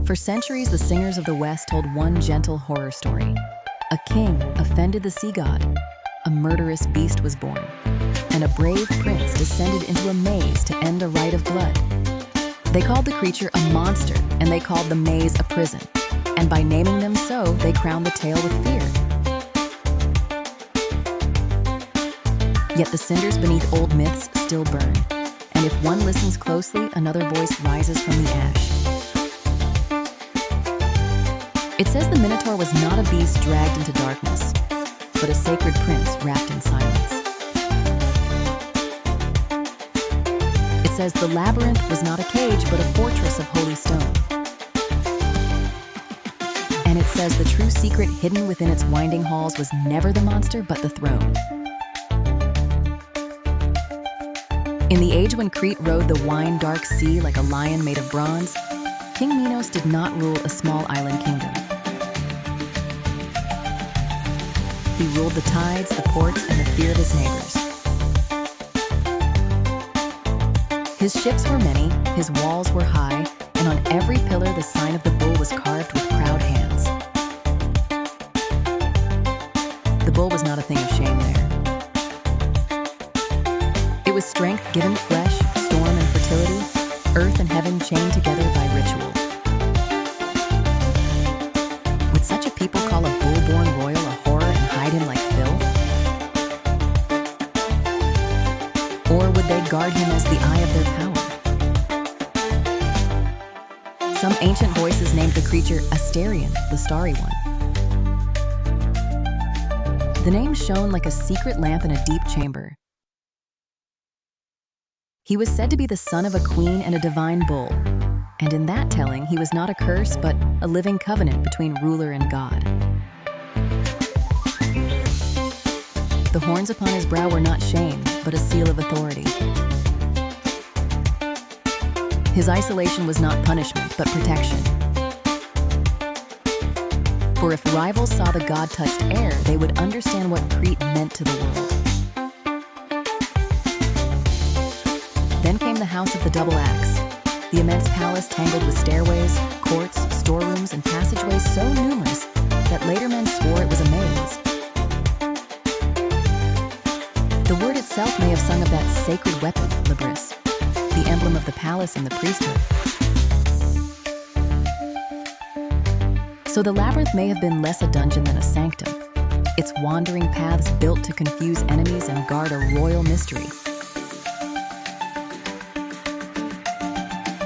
For centuries, the singers of the West told one gentle horror story. A king offended the sea god, a murderous beast was born, and a brave prince descended into a maze to end a rite of blood. They called the creature a monster, and they called the maze a prison. And by naming them so, they crowned the tale with fear. Yet the cinders beneath old myths still burn, and if one listens closely, another voice rises from the ash. It says the Minotaur was not a beast dragged into darkness, but a sacred prince wrapped in silence. It says the labyrinth was not a cage, but a fortress of holy stone. And it says the true secret hidden within its winding halls was never the monster, but the throne. In the age when Crete rode the wine-dark sea like a lion made of bronze, King Minos did not rule a small island kingdom. He ruled the tides, the ports, and the fear of his neighbors. His ships were many, his walls were high, and on every pillar the sign of the bull was carved with proud hands. The bull was not a thing of shame there. It was strength given flesh, storm and fertility, earth and heaven chained together by ritual. Would such a people call a bull-born royal a horror and hide him like filth? Or would they guard him as the eye of their power? Some ancient voices named the creature Asterion, the starry one. The name shone like a secret lamp in a deep chamber. He was said to be the son of a queen and a divine bull, and in that telling, he was not a curse, but a living covenant between ruler and god. The horns upon his brow were not shame, but a seal of authority. His isolation was not punishment, but protection. For if rivals saw the god-touched air, they would understand what Crete meant to the world. Then came the House of the Double Axe, the immense palace tangled with stairways, courts, storerooms, and passageways so numerous that later men swore it was a maze. The word itself may have sung of that sacred weapon, Labyrinth, the emblem of the palace and the priesthood. So the labyrinth may have been less a dungeon than a sanctum, its wandering paths built to confuse enemies and guard a royal mystery.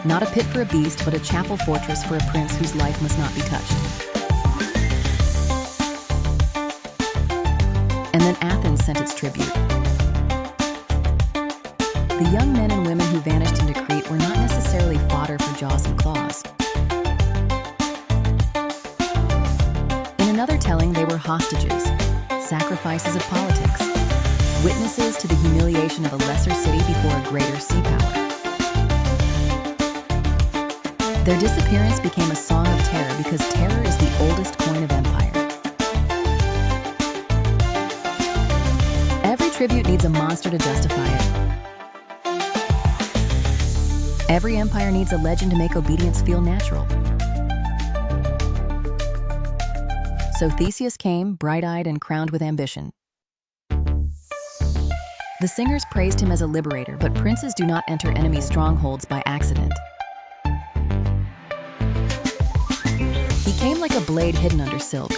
Not a pit for a beast, but a chapel fortress for a prince whose life must not be touched. And then Athens sent its tribute. The young men and women who vanished into Crete were not necessarily fodder for jaws and claws. In another telling, they were hostages, sacrifices of politics, witnesses to the humiliation of a lesser city before a greater sea power. Their disappearance became a song of terror because terror is the oldest coin of empire. Every tribute needs a monster to justify it. Every empire needs a legend to make obedience feel natural. So Theseus came, bright-eyed and crowned with ambition. The singers praised him as a liberator, but princes do not enter enemy strongholds by accident. He came like a blade hidden under silk,